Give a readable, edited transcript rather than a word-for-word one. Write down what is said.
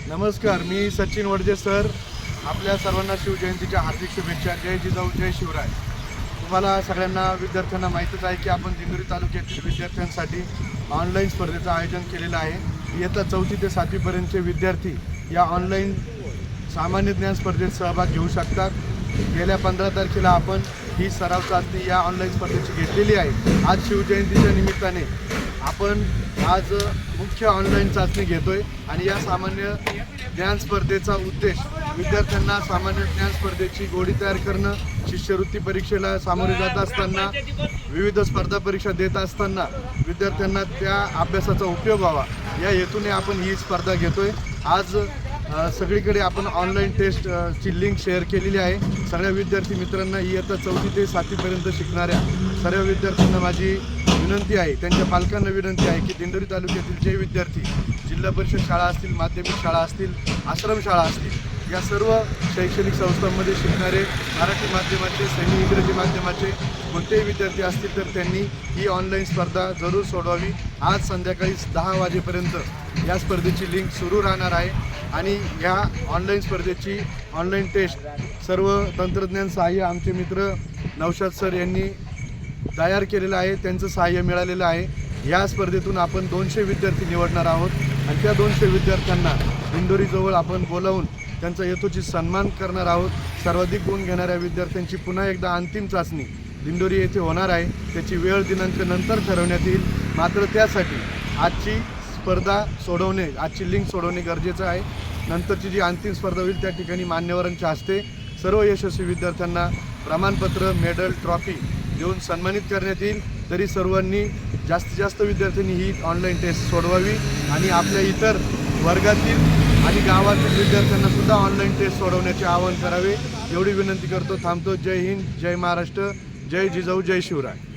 नमस्कार, मी सचिन वडजे सर. आपल्या सर्वांना शिवजयंतीच्या हार्दिक शुभेच्छा. जय जिजाऊ जय शिवराय. तुम्हाला सगळ्यांना विद्यार्थ्यांना माहीतच आहे की आपण दिंडोरी तालुक्यातील विद्यार्थ्यांसाठी ऑनलाईन स्पर्धेचं आयोजन केलेलं आहे. इयत्ता 4वी ते 7वीपर्यंतचे विद्यार्थी या ऑनलाईन सामान्य ज्ञान स्पर्धेत सहभाग घेऊ शकतात. गेल्या 15 तारखेला आपण ही सराव चाचणी या ऑनलाईन स्पर्धेची घेतलेली आहे. आज शिवजयंतीच्या निमित्ताने आपण आज मुख्य ऑनलाईन चाचणी घेतोय आणि या सामान्य ज्ञान स्पर्धेचा उद्देश विद्यार्थ्यांना सामान्य ज्ञान स्पर्धेची गोडी तयार करणं, शिष्यवृत्ती परीक्षेला सामोरे जात असताना, विविध स्पर्धा परीक्षा देत असताना विद्यार्थ्यांना त्या अभ्यासाचा उपयोग व्हावा या हेतूने आपण ही स्पर्धा घेतोय. आज सगळीकडे आपण ऑनलाईन टेस्टची लिंक शेअर केलेली आहे. सगळ्या विद्यार्थी मित्रांना इयत्ता 4वी ते 7वीपर्यंत शिकणाऱ्या सर्व विद्यार्थ्यांना माझी विनंती आहे, त्यांच्या पालकांना विनंती आहे की दिंडोरी तालुक्यातील जे विद्यार्थी जिल्हा परिषद शाळा असतील, माध्यमिक शाळा असतील, आश्रमशाळा असतील, या सर्व शैक्षणिक संस्थांमध्ये शिकणारे मराठी माध्यमाचे, सेमी इंग्रजी माध्यमाचे कोणतेही विद्यार्थी असतील तर त्यांनी ही ऑनलाईन स्पर्धा जरूर सोडवावी. आज संध्याकाळी 10 वाजेपर्यंत या स्पर्धेची लिंक सुरू राहणार आहे आणि ह्या ऑनलाईन स्पर्धेची ऑनलाईन टेस्ट सर्व तंत्रज्ञान सहाय्य आमचे मित्र नौशाद सर यांनी तयार केलेलं आहे. त्यांचं सहाय्य मिळालेलं आहे. या स्पर्धेतून आपण 200 विद्यार्थी निवडणार आहोत आणि त्या 200 विद्यार्थ्यांना दिंडोरीजवळ आपण बोलावून त्यांचा यथोचित सन्मान करणार आहोत. सर्वाधिक गुण घेणाऱ्या विद्यार्थ्यांची पुन्हा एकदा अंतिम चाचणी दिंडोरी येथे होणार आहे. त्याची वेळ दिनांक नंतर ठरवण्यात येईल. मात्र त्यासाठी आजची स्पर्धा सोडवणे, आजची लिंक सोडवणे गरजेचं आहे. नंतरची जी अंतिम स्पर्धा होईल त्या ठिकाणी मान्यवरांच्या हस्ते सर्व यशस्वी विद्यार्थ्यांना प्रमाणपत्र, मेडल, ट्रॉफी देऊन सन्मानित करण्यात येईल. तरी सर्वांनी जास्तीत जास्त विद्यार्थ्यांनी ही ऑनलाईन टेस्ट सोडवावी आणि आपल्या इतर वर्गातील आणि गावातील विद्यार्थ्यांना सुद्धा ऑनलाईन टेस्ट सोडवण्याचे आवाहन करावे एवढी विनंती करतो. थांबतो. जय हिंद, जय महाराष्ट्र, जय जिजाऊ, जय शिवराय.